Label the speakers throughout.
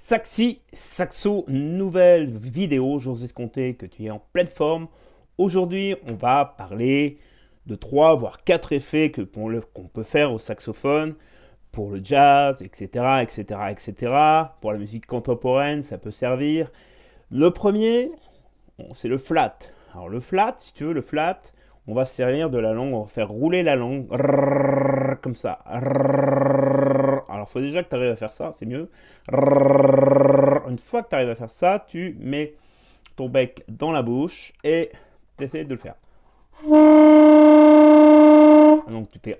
Speaker 1: Saxi, Saxo, nouvelle vidéo. J'ose escompter que tu es en pleine forme. Aujourd'hui, on va parler de 3 voire 4 effets qu'on peut faire au saxophone pour le jazz, etc., etc., etc. Pour la musique contemporaine, ça peut servir. Le premier, c'est le flat. Alors le flat, si tu veux, le flat, on va se servir de la langue, on va faire rouler la langue, comme ça. Alors il faut déjà que tu arrives à faire ça, c'est mieux. Une fois que tu arrives à faire ça, tu mets ton bec dans la bouche et tu essaies de le faire. Donc tu fais.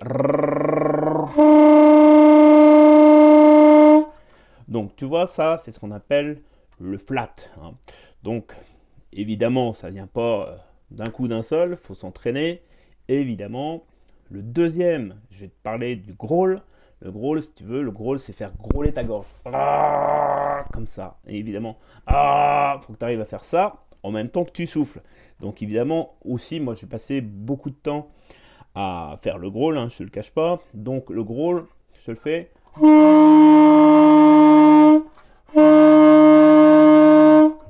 Speaker 1: Donc tu vois, ça, c'est ce qu'on appelle le flat. Donc évidemment, ça vient pas d'un coup d'un seul, il faut s'entraîner. Évidemment, le deuxième, je vais te parler du growl. Le growl, si tu veux, le growl, c'est faire grôler ta gorge. Comme ça. Et évidemment, faut que tu arrives à faire ça en même temps que tu souffles. Donc évidemment, aussi, moi, j'ai passé beaucoup de temps à faire le growl, je ne le cache pas. Donc le growl, je le fais.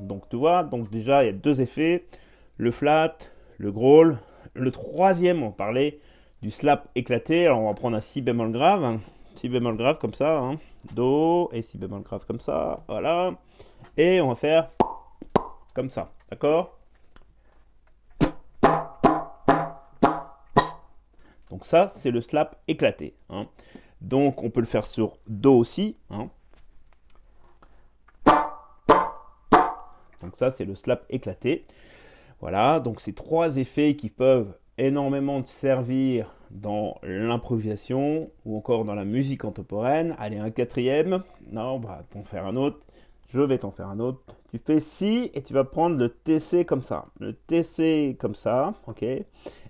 Speaker 1: Donc tu vois, donc déjà il y a deux effets, le flat, le growl. Le troisième, on parlait du slap éclaté. Alors on va prendre un si bémol grave, si bémol grave comme ça, do et si bémol grave comme ça, voilà. Et on va faire comme ça, d'accord? Donc ça, c'est le slap éclaté. Donc on peut le faire sur do aussi. Donc ça, c'est le slap éclaté. Voilà, donc c'est 3 effets qui peuvent énormément te servir dans l'improvisation ou encore dans la musique contemporaine. Allez, un quatrième. Non, on va t'en faire un autre. Je vais t'en faire un autre. Tu fais si et tu vas prendre le TC comme ça. Le TC comme ça, ok.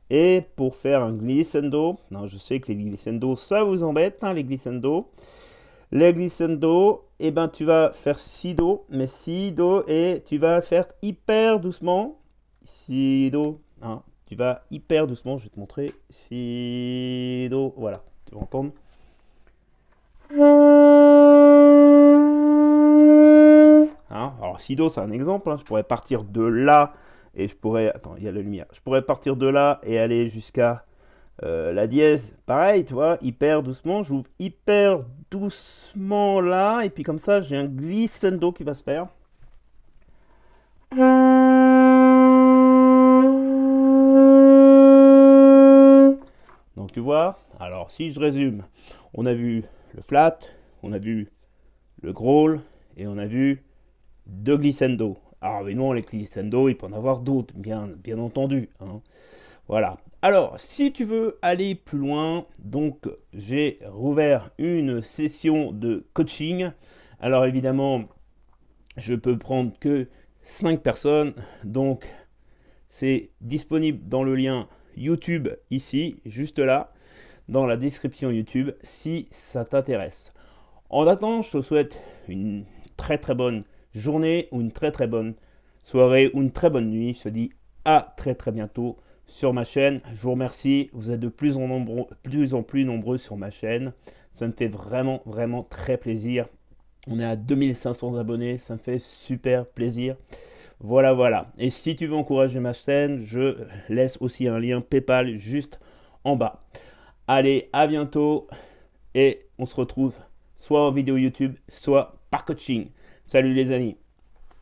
Speaker 1: Et pour faire un glissando, non, je sais que les glissando, ça vous embête, les glissando. Les glissando, et ben tu vas faire si do, mais si do et tu vas faire hyper doucement. Si do, tu vas hyper doucement, je vais te montrer. Si do, voilà, tu vas entendre. Alors si do, c'est un exemple. Je pourrais partir de là et je pourrais, attends, il y a la lumière. Je pourrais partir de là et aller jusqu'à la dièse, pareil, tu vois, hyper doucement, j'ouvre hyper doucement là, et puis comme ça, j'ai un glissando qui va se faire. Donc tu vois, alors si je résume, on a vu le flat, on a vu le growl, et on a vu 2 glissando. Alors évidemment, les glissando, il peut en avoir d'autres, bien entendu. Voilà. Alors, si tu veux aller plus loin, donc j'ai rouvert une session de coaching. Alors évidemment, je peux prendre que 5 personnes. Donc, c'est disponible dans le lien YouTube ici, juste là, dans la description YouTube, si ça t'intéresse. En attendant, je te souhaite une très très bonne journée ou une très très bonne soirée ou une très bonne nuit. Je te dis à très très bientôt sur ma chaîne. Je vous remercie. Vous êtes de plus en plus nombreux sur ma chaîne. Ça me fait vraiment vraiment très plaisir. On est à 2500 abonnés. Ça me fait super plaisir. Voilà, voilà. Et si tu veux encourager ma chaîne, je laisse aussi un lien PayPal juste en bas. Allez, à bientôt. Et on se retrouve soit en vidéo YouTube, soit par coaching. Salut les amis.